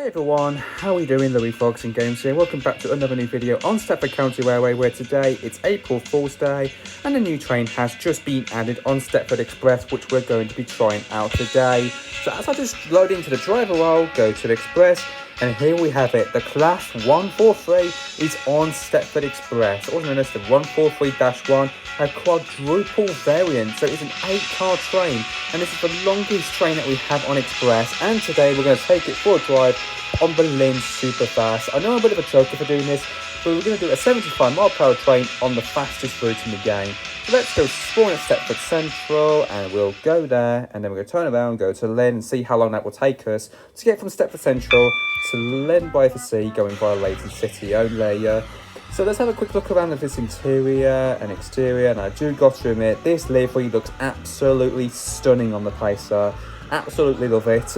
Hey everyone, how are we doing? Louis Fox and Games here. Welcome back to another new video on Stepford County Railway, where today it's April Fool's Day and a new train has just been added on Stepford Express, which we're going to be trying out today. So as I just load into the driver role, go to the Express, and here we have it. The Class 143 is on Stepford Express, also known as the 143-1, a quadruple variant. So it's an 8-car train, and this is the longest train that we have on Express. And today we're going to take it for a drive on the Llyn Super-Fast. I know I'm a bit of a joker for doing this, but we're going to do a 75-mile-per-hour train on the fastest route in the game. So let's go spawn at Stepford Central, and we'll go there, and then we're going to turn around, go to Llyn, and see how long that will take us to get from Stepford Central to Llyn by the sea, going via Leighton City Only. So let's have a quick look around at this interior and exterior, and I do got to admit, this livery looks absolutely stunning on the PACER. Absolutely love it.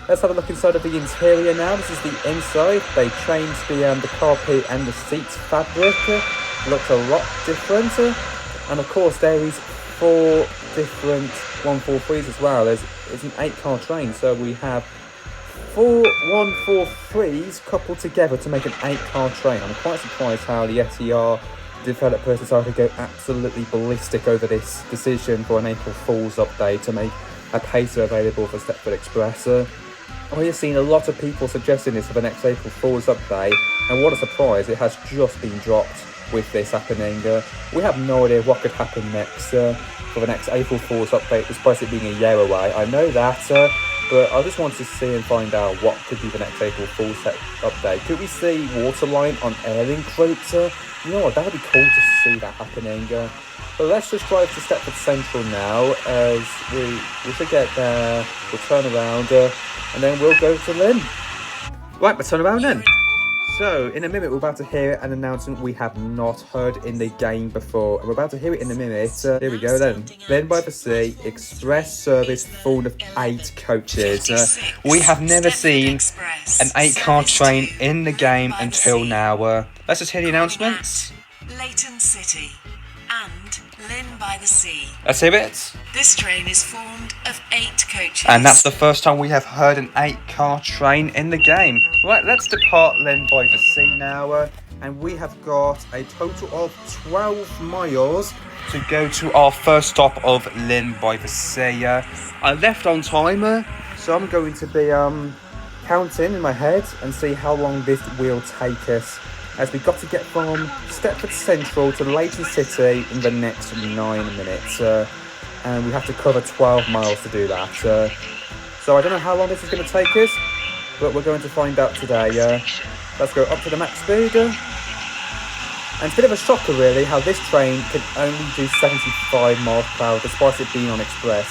Let's have a look inside of the interior now. This is the inside. They changed the carpet and the seats fabric. Looks a lot different. And of course there is 4 different 143s as well. It's an 8-car train, so we have 4 143s coupled together to make an 8-car train. I'm quite surprised how the SCR developers decided to go absolutely ballistic over this decision for an April Fool's update to make a PACER available for Stepford Express. I have seen a lot of people suggesting this for the next April Fool's update, and what a surprise, it has just been dropped with this happening. We have no idea what could happen next for the next April Fool's update, despite it being a year away. I know that, but I just wanted to see and find out what could be the next April Fool's update. Could we see Waterline on airing crates? You know what, that would be cool to see that happening. But let's just drive to Stepford Central now, as we should get there, we'll turn around, and then we'll go to Llyn. Right, we'll turn around then. So, in a minute, we're about to hear an announcement we have not heard in the game before. And we're about to hear it in a minute. Here we go then. Llyn by the Sea, express service full of 8 coaches. We have never seen an 8-car train in the game until now. Let's just hear the announcements. Leighton City and Llyn by the Sea. Let's hear it. This train is formed of 8 coaches. And that's the first time we have heard an 8-car train in the game. Right, let's depart Llyn by the Sea now. And we have got a total of 12 miles to go to our first stop of Llyn by the Sea. I left on timer, so I'm going to be counting in my head and see how long this will take us, as we've got to get from Stepford Central to Leighton City in the next 9 minutes. And we have to cover 12 miles to do that. So I don't know how long this is going to take us, but we're going to find out today. Let's go up to the max speed. And it's a bit of a shocker really how this train can only do 75 miles per hour despite it being on Express.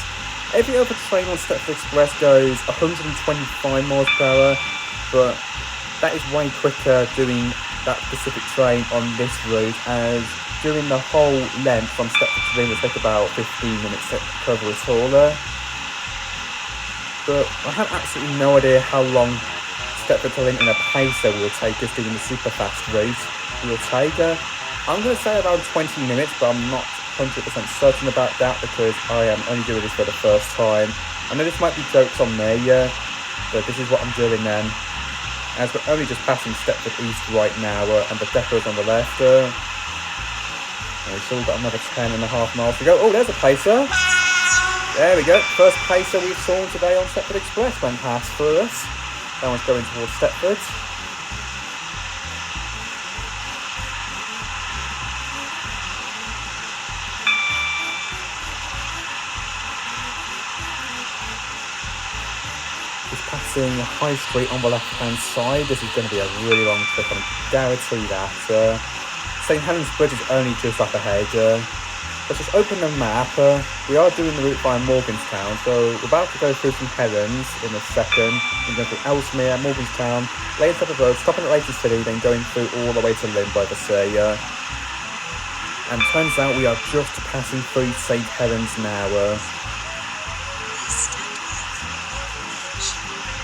Every other train on Stepford Express goes 125 miles per hour, but that is way quicker doing that specific train on this route, as doing the whole length from Stepford to Llyn will take about 15 minutes to cover it all. But I have absolutely no idea how long Stepford to Llyn in a PACER will take us doing the super-fast route will take. I'm going to say around 20 minutes, but I'm not 100% certain about that because I am only doing this for the first time. I know this might be jokes on me, but this is what I'm doing then. As we're only just passing Stepford East right now, and the depot's on the left. And we've still got another 10.5 miles to go. Oh, there's a PACER. There we go. First PACER we've saw today on Stepford Express went past for us. That one's going towards Stepford. Just passing High Street on the left-hand side. This is going to be a really long trip, I can guarantee that. St Helens Bridge is only just up ahead. Let's just open the map. We are doing the route via Morganstown, so we're about to go through St Helens in a second. We're going through Ellesmere, Morganstown, Layton City Road, stopping at Leighton City, then going through all the way to Llyn by the Sea. And turns out we are just passing through St Helens now.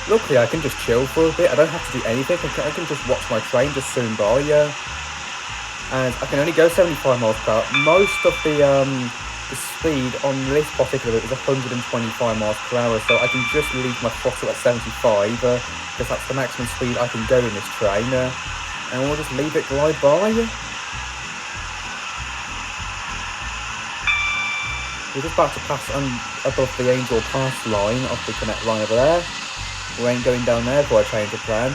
Luckily I can just chill for a bit, I don't have to do anything, I can just watch my train just zoom by. And I can only go 75 miles per hour. Most of the the speed on this particular route is 125 miles per hour, so I can just leave my throttle at 75, because that's the maximum speed I can go in this train, and we'll just leave it glide by. We're just about to pass above the Angel Pass line off the Connect line over there. We ain't going down there for a change of plan.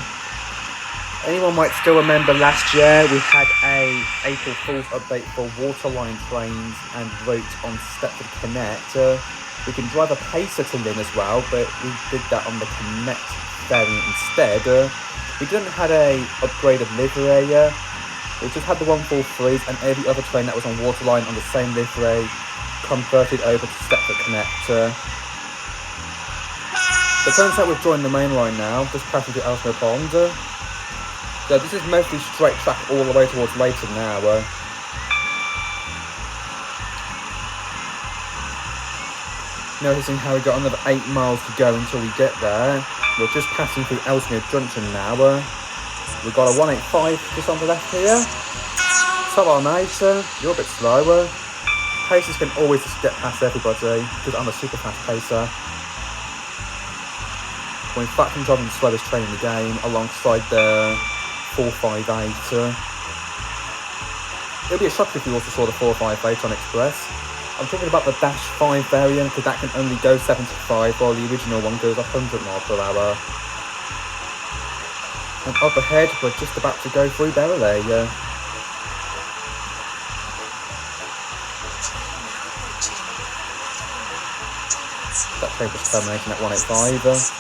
Anyone might still remember last year we had a April Fool's update for waterline trains and routes on Stepford Connect. We can drive a PACER to Llyn as well, but we did that on the Connect variant instead. We didn't have a upgrade of livery. We just had the 143s and every other train that was on waterline on the same livery converted over to Stepford Connect. It turns out we've joined the main line now, just passing through Ellesmere Pond. So this is mostly straight track all the way towards Layton now. Noticing how we got another 8 miles to go until we get there. We're just passing through Ellesmere Junction now. We've got a 185 just on the left here. Hello mate, you're a bit slower. Pacers can always just get past everybody because I'm a super fast pacer. Well, in fact, I'm driving the slowest train in the game alongside the 458. It'll be a shock if you also saw the 458 on Express. I'm talking about the Dash 5 variant because that can only go 75 while the original one goes 100 miles per hour. And up ahead, we're just about to go through Berreley. That train was terminating at 185.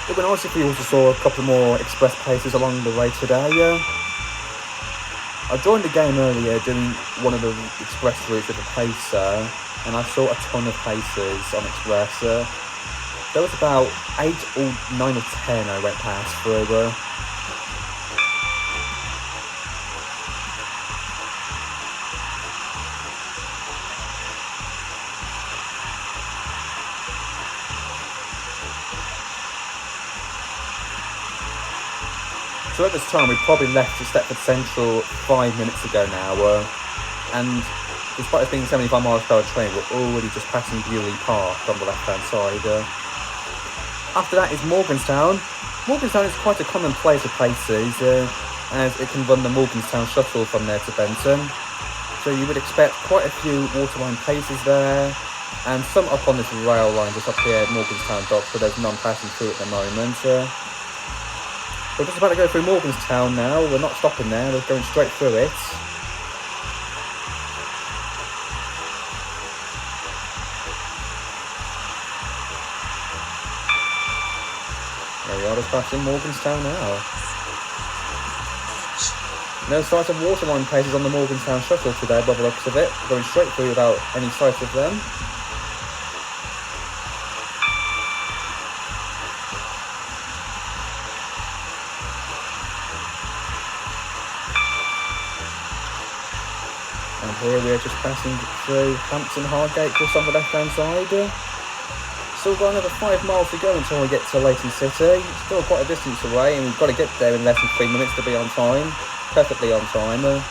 It would be nice if we also saw a couple more express paces along the way today. I joined the game earlier doing one of the express routes with a pacer, and I saw a ton of paces on express. There was about 8 or 9 or 10 I went past through. So at this time, we probably left Stepford Central 5 minutes ago now, and despite it being 75 miles per hour train, we're already just passing Bewley Park on the left-hand side. After that is Morganstown. Morganstown is quite a common place of places, as it can run the Morganstown shuttle from there to Benton. So you would expect quite a few waterline places there, and some up on this rail line just up here at Morganstown Docks, but there's none passing through at the moment. We're just about to go through Morganstown now. We're not stopping there, we're going straight through it. There we are, just passing Morganstown now. No sight of waterline places on the Morganstown shuttle today by the looks of it. Going straight through without any sight of them. And here we are just passing through Hampton Hardgate just on the left hand side. Still got another 5 miles to go until we get to Leighton City. Still quite a distance away, and we've got to get there in less than 3 minutes to be on time. Perfectly on time.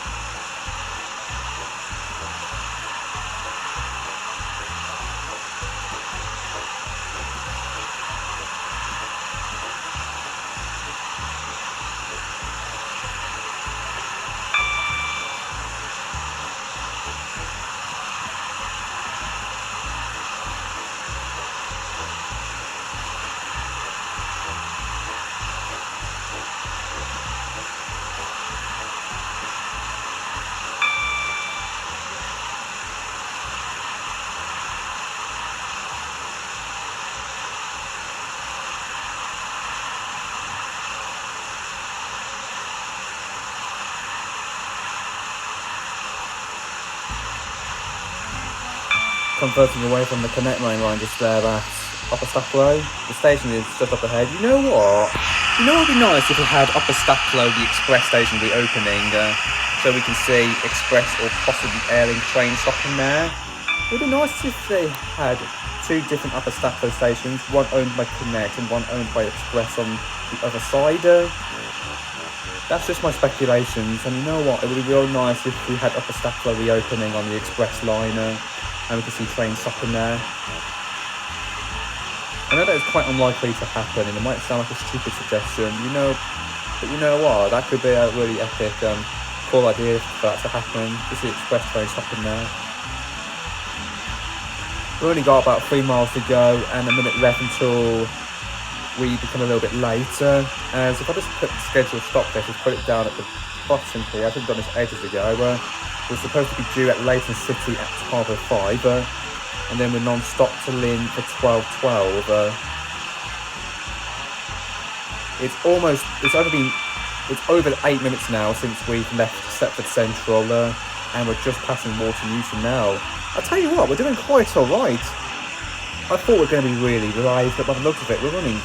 Converting away from the Connect main line just there at Upper Stacklow. The station is just up ahead. You know what? You know what would be nice if we had Upper Stacklow, the express station, reopening, so we can see express or possibly Airlink trains stopping there. It would be nice if they had two different Upper Stepford stations, one owned by Connect and one owned by Express on the other side. That's just my speculations, and you know what, it would be real nice if we had Upper Stepford reopening on the Express liner, and we could see trains stopping there. I know that is quite unlikely to happen, and it might sound like a stupid suggestion, but you know what, that could be a really epic, cool idea for that to happen, to see Express trains stopping there. We've only got about 3 miles to go, and a minute left until we become a little bit later. As if I just put the schedule stop there, just put it down at the bottom here. I should have done this ages ago. We're supposed to be due at Leighton City at 12:05, and then we're non-stop to Llyn for 12:12. It's over 8 minutes now since we've left Stepford Central, and we're just passing Walton Newton now. I'll tell you what, we're doing quite alright. I thought we were going to be really light, but by the look of it, we're running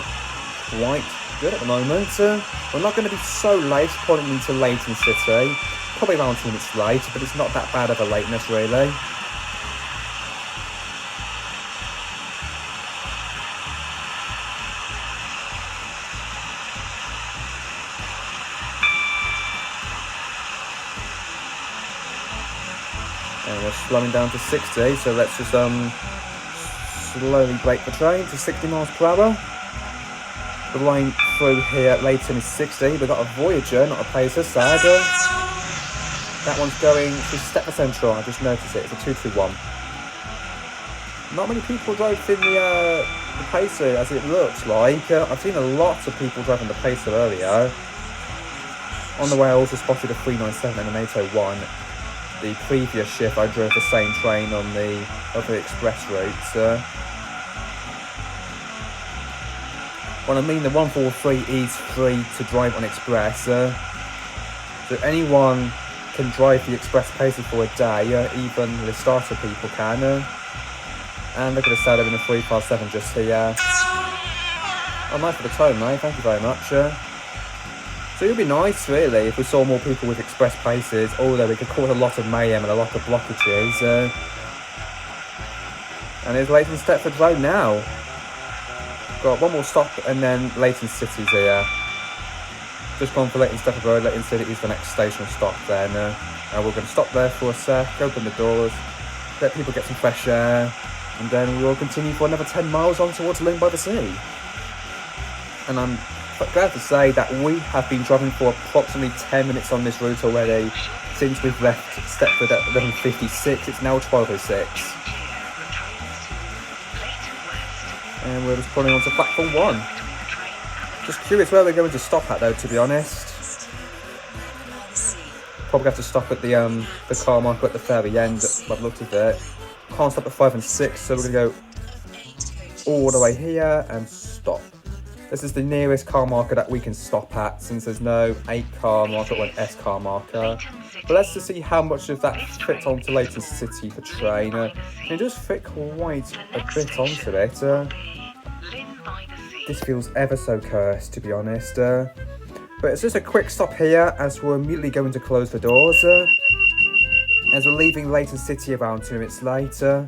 quite good at the moment. We're not going to be so late pulling into Leighton City. Probably around 2 minutes late, but it's not that bad of a lateness really. And we're slowing down to 60, so let's just slowly brake the train to 60 miles per hour. The line through here at Layton is 60. We've got a Voyager, not a PACER, sad. That one's going to Stepford Central. I just noticed it. It's a 221. Not many people drove in the PACER as it looks like. I've seen a lot of people driving the PACER earlier. On the way I also spotted a 397 and an 801. The previous shift I drove the same train on the other express routes. Well, I mean the 143 is free to drive on Express, so anyone can drive the Express PACER for a day, even the starter people can. And look at the setup in the 357 just here. Oh, nice for the tone, mate, thank you very much. So it would be nice, really, if we saw more people with Express PACERs, although it could cause a lot of mayhem and a lot of blockages. And here's Leighton Stepford Road now. Got one more stop and then Leighton City's here. Just gone for Leighton Stepford Road. Leighton City is the next station stop then. And we're going to stop there for a sec, open the doors, let people get some fresh air, and then we will continue for another 10 miles on towards Llyn by the Sea. And I'm glad to say that we have been driving for approximately 10 minutes on this route already since we've left Stepford at 11:56. It's now 12:06. And we're just pulling onto platform 1. Just curious where we're going to stop at though, to be honest. Probably have to stop at the car marker at the very end, by the looks of it. Can't stop at 5 and 6, so we're going to go all the way here and stop. This is the nearest car marker that we can stop at, since there's no 8 car marker or an S car marker. But let's just see how much of that fits onto Leighton City for train. It does fit quite a bit onto it. This feels ever so cursed, to be honest. But it's just a quick stop here, as we're immediately going to close the doors. As we're leaving Leighton City around 2 minutes later.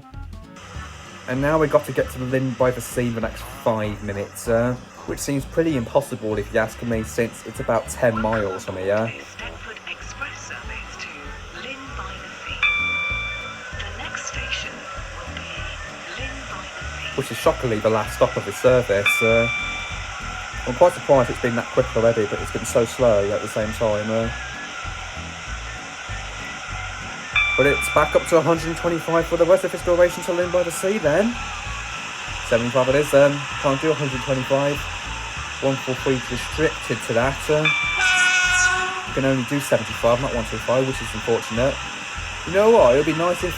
And now we've got to get to Llyn by the Sea in the next 5 minutes. Which seems pretty impossible if you ask me, since it's about 10 miles from here. Stepford Express service to Llyn by the Sea. The next station will be Llyn by the Sea. Which is shockingly the last stop of the service. I'm quite surprised it's been that quick already, but it's been so slow at the same time. But it's back up to 125 for the rest of this duration to Llyn by the Sea then. 75 it is then. Can't do 125. 143 is restricted to that. You can only do 75, not 125, which is unfortunate. You know what? It would be nice if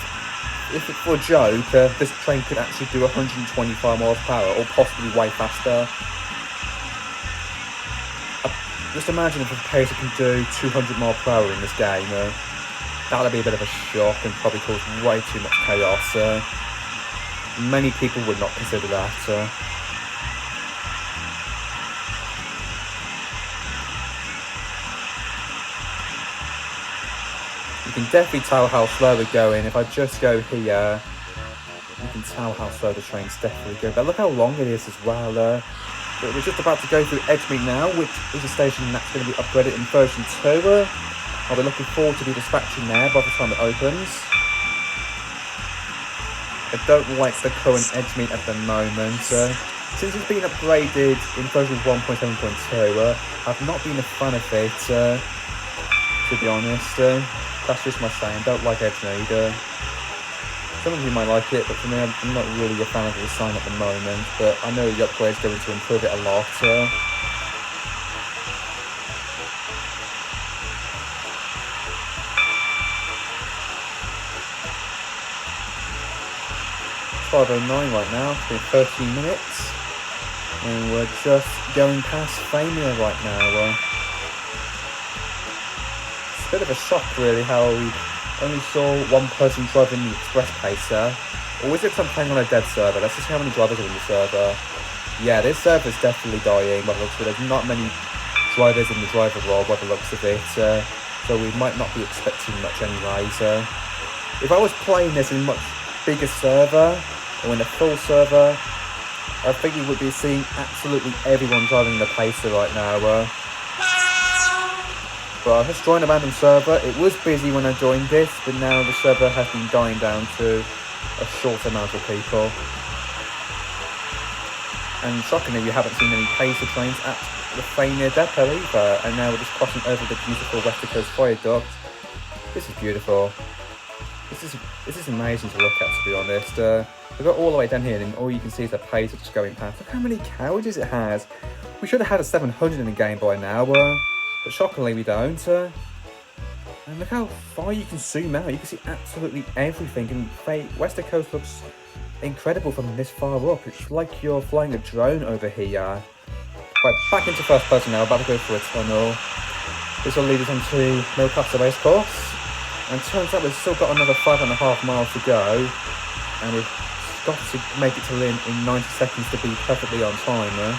for a joke, this train could actually do 125 miles per hour, or possibly way faster. Just imagine if a PACER can do 200 miles per hour in this game. That would be a bit of a shock and probably cause way too much chaos. Many people would not consider that. You can definitely tell how slow we're going. If I just go here, you can tell how slow the train's definitely go. But look how long it is as well. We're just about to go through Edgemead now, which is a station that's going to be upgraded in version 2. I'll be looking forward to be dispatching there by the time it opens. I don't like the current Edgemead at the moment. Since it's been upgraded in version 1.7.2, I've not been a fan of it, to be honest. That's just my saying, don't like Edgemead. Some of you might like it, but for me, I'm not really a fan of the design at the moment, but I know the upgrade's going to improve it a lot. 5:09 right now, it's been 13 minutes, and we're just going past Famia right now. It's a bit of a shock really how we only saw one person driving the express pacer. Or is it something on a dead server? Let's just see how many drivers are in the server. Yeah, this server's definitely dying by the looks of it. There's not many drivers in the driver role by the looks of it. So we might not be expecting much anyways. If I was playing this in a much bigger server, or in a full server, I think we would be seeing absolutely everyone driving the pacer right now. But I just joined a random server. It was busy when I joined this, but now the server has been dying down to a short amount of people. And shockingly, we haven't seen any pacer trains at the Famia depot either. And now we're just crossing over the beautiful Western Coast Viaduct. This is beautiful. This is amazing to look at, to be honest. We got all the way down here, and all you can see is the pacer just going past. Look how many carriages it has. We should have had a 700 in the game by now. But shockingly we don't. And look how far you can zoom out. You can see absolutely everything. And Western Coast looks incredible from this far up. It's like you're flying a drone over here. Right, back into first person now. About to go through a tunnel. This will lead us onto Millcastle Racecourse. And turns out we've still got another 5.5 miles to go. And we've got to make it to Llyn in 90 seconds to be perfectly on time.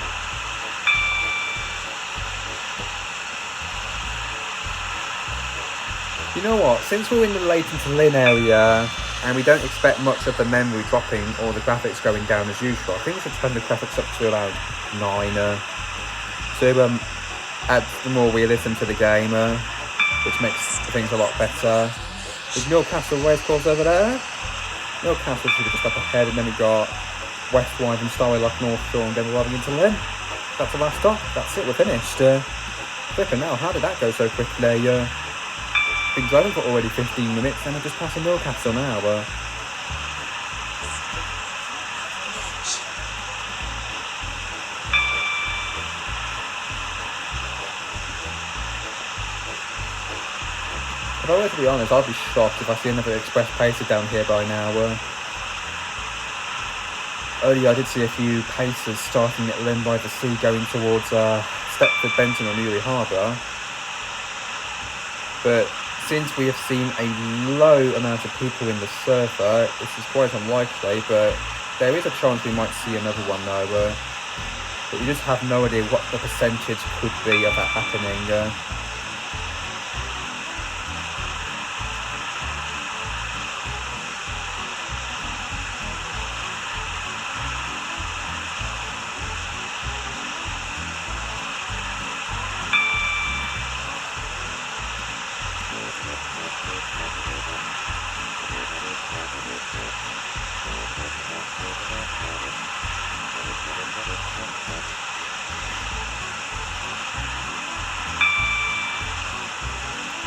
You know what, since we're in the Leighton to Llyn area, and we don't expect much of the memory dropping or the graphics going down as usual, I think we should turn the graphics up to around 9, to add some more realism to the game, which makes things a lot better. There's Millcastle Racecourse over there. Millcastle should be just up ahead, and then we got West Wyvern and Starwaylock North Shore, and then we're arriving into Llyn. That's the last stop, that's it, we're finished. Flipping now, how did that go so quickly? Been driving for already 15 minutes and I've just passed Millcastle now. If I were to be honest, I'd be shocked if I see another express pacer down here by now. Earlier I did see a few pacers starting at Llyn by the Sea going towards Stepford, Benton or Newry Harbour. But since we have seen a low amount of people in the server, this is quite unlikely, but there is a chance we might see another one though. But we just have no idea what the percentage could be of that happening.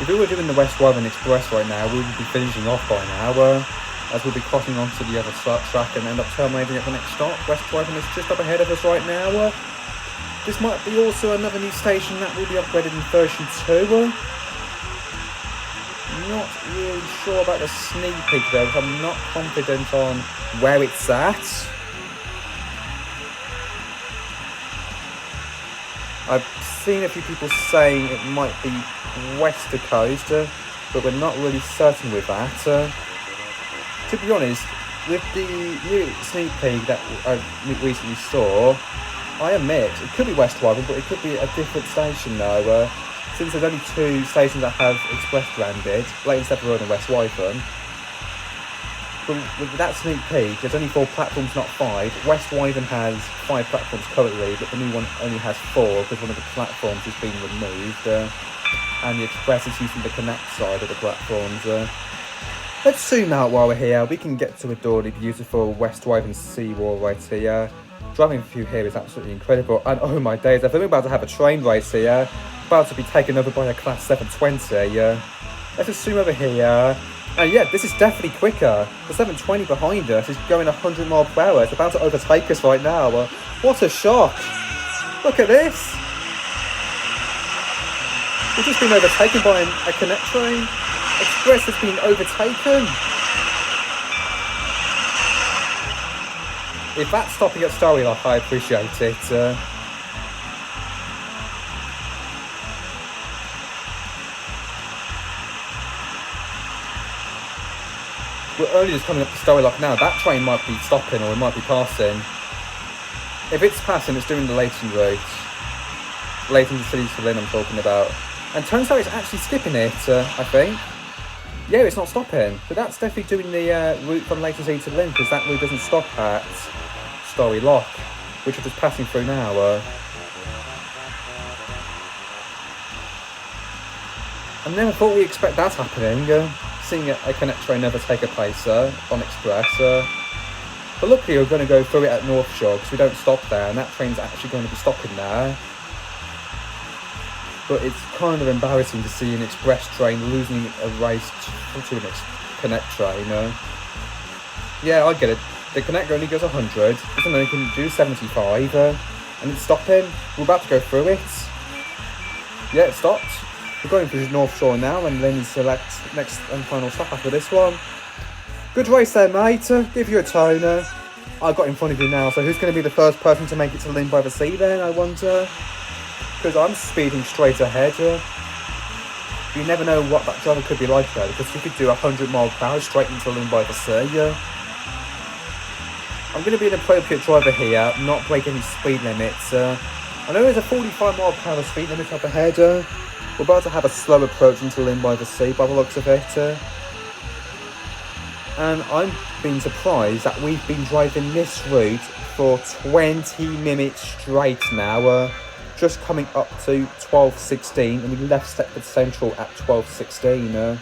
If we were doing the West Wyvern Express right now, we would be finishing off by now, as we'll be crossing onto the other track and end up terminating at the next stop. West Wyvern is just up ahead of us right now. This might be also another new station that will be upgraded in version 2. Not really sure about the sneak peek though, because I'm not confident on where it's at. I've seen a few people saying it might be Wester Coast, but we're not really certain with that. To be honest, with the new sneak peek that I recently saw, I am mixed. It could be West Wyvern, but it could be a different station though. Since there's only 2 stations that have express branded, Leighton, Stepford and West Wyvern. But with that sneak peek, there's only 4 platforms, not 5. West Wyvern has 5 platforms currently, but the new one only has 4 because one of the platforms is being removed. And the Express is using the connect side of the platforms. Let's zoom out while we're here. We can get to adore the beautiful West Wyvern seawall right here. Driving through here is absolutely incredible. And oh my days, I think we're about to have a train race here. About to be taken over by a Class 720. Let's just zoom over here. And yeah, this is definitely quicker. The 720 behind us is going 100 miles per hour. It's about to overtake us right now. What a shock. Look at this. We've just been overtaken by a connect train. Express has been overtaken. If that's stopping at Starry Lock, I appreciate it. We're only just coming up to Starry Lock now. That train might be stopping or it might be passing. If it's passing, it's doing the Layton route. Leighton City to Llyn I'm talking about. And turns out it's actually skipping it, I think. Yeah, it's not stopping. But that's definitely doing the route from Leighton City to Llyn, because that route doesn't stop at Starry Lock, which we're just passing through now. I never thought we'd expect that happening. Seeing a connect train never take a PACER on Express. But luckily we're going to go through it at North Shore, because we don't stop there, and that train's actually going to be stopping there. But it's kind of embarrassing to see an Express train losing a race to an connect train. Yeah, I get it. The connect only goes 100, even though it can do 75, and it's stopping. We're about to go through it. Yeah, it stopped. We're going through North Shore now, and then you select next and final stop after this one. Good race there, mate. Give you a toner. I've got in front of you now, so who's going to be the first person to make it to Llyn by the Sea then, I wonder? Because I'm speeding straight ahead. You never know what that driver could be like though, because he could do 100 miles per hour straight into Llyn by the Sea. I'm going to be an appropriate driver here, not break any speed limits. I know there's a 45 mile per hour speed limit up ahead. We're about to have a slow approach into Llyn by the Sea by the looks of it. And I'm being surprised that we've been driving this route for 20 minutes straight now. Just coming up to 12:16, and we left Stepford Central at 12:16.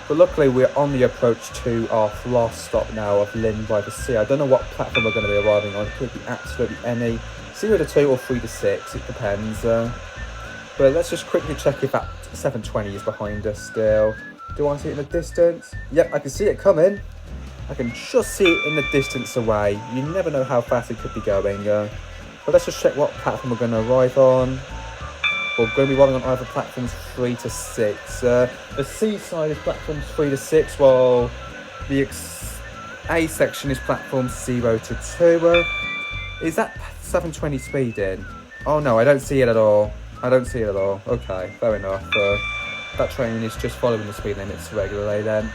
But luckily we're on the approach to our last stop now of Llyn by the Sea. I don't know what platform we're going to be arriving on. It could be absolutely any. 0 to 2 or 3 to 6, it depends. But let's just quickly check if that 720 is behind us still. Do I see it in the distance? Yep, I can see it coming. I can just see it in the distance away. You never know how fast it could be going. But let's just check what platform we're going to arrive on. We're going to be arriving on either platforms 3 to 6. The C side is platforms 3 to 6, while the A section is platforms 0 to 2. Is that 720 speeding? Oh no, I don't see it at all. I don't see it at all. Okay, fair enough. That train is just following the speed limits regularly then.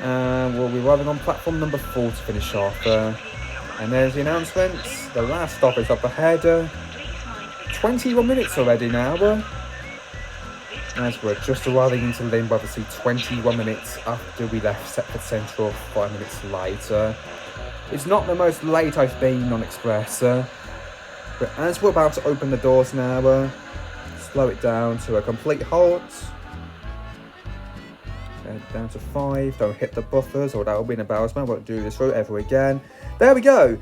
And we'll be arriving on platform number 4 to finish off. And there's the announcements. The last stop is up ahead. 21 minutes already now. As we're just arriving into Llyn by the Sea 21 minutes after we left Stepford Central 5 minutes later. It's not the most late I've been on Express. But as we're about to open the doors now, slow it down to a complete halt. Down to 5, don't hit the buffers or that will be an embarrassment. Won't do this route ever again. There we go.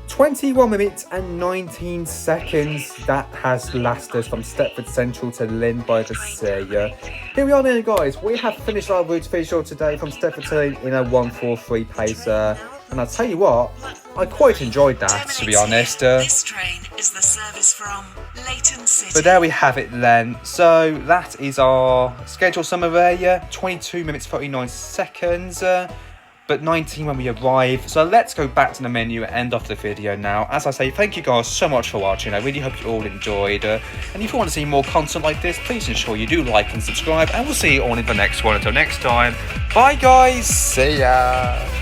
21 minutes and 19 seconds. That has lasted from Stepford Central to Llyn by the Sea. Here we are then, guys. We have finished our route visual today from Stepford to Llyn in a 143 PACER. And I'll tell you what, I quite enjoyed that, to be honest. This train is the service from Leighton City. But there we have it then. So that is our schedule summary. 22 minutes 39 seconds. But 19 when we arrive. So let's go back to the menu and end off the video now. As I say, thank you guys so much for watching. I really hope you all enjoyed. And if you want to see more content like this, please ensure you do like and subscribe. And we'll see you all in the next one. Until next time, bye guys. See ya.